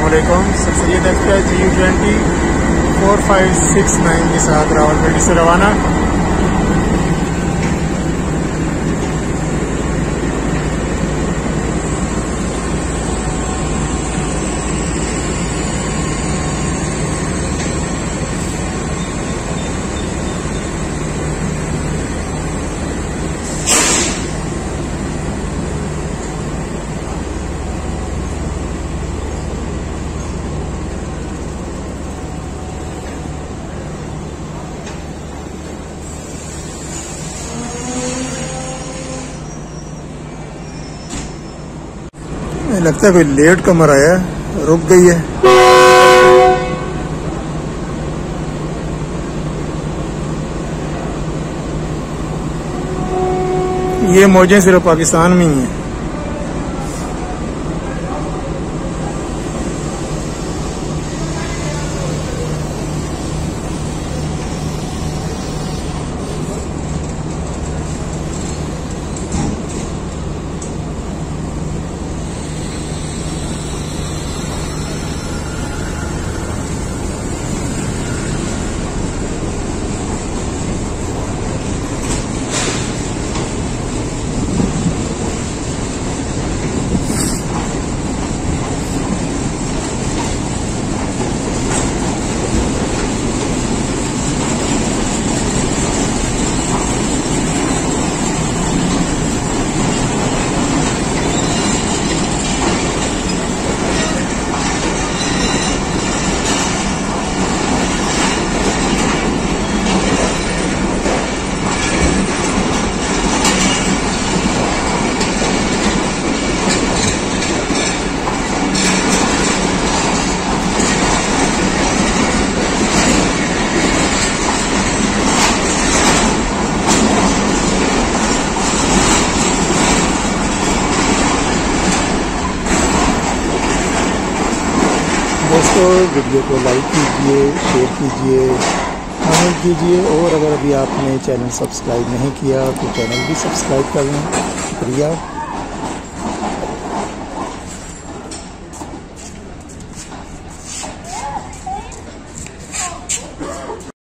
अस्सलामुअलैकुम। Sir Syed express GU20 4569 के साथ रावलपिंडी से रवाना। लगता है कोई लेट कमर आया है, रुक गई है। ये मौजें सिर्फ पाकिस्तान में ही हैं। दोस्तों, वीडियो को लाइक कीजिए, शेयर कीजिए, कमेंट कीजिए और अगर अभी आपने चैनल सब्सक्राइब नहीं किया तो चैनल भी सब्सक्राइब कर लें। शुक्रिया।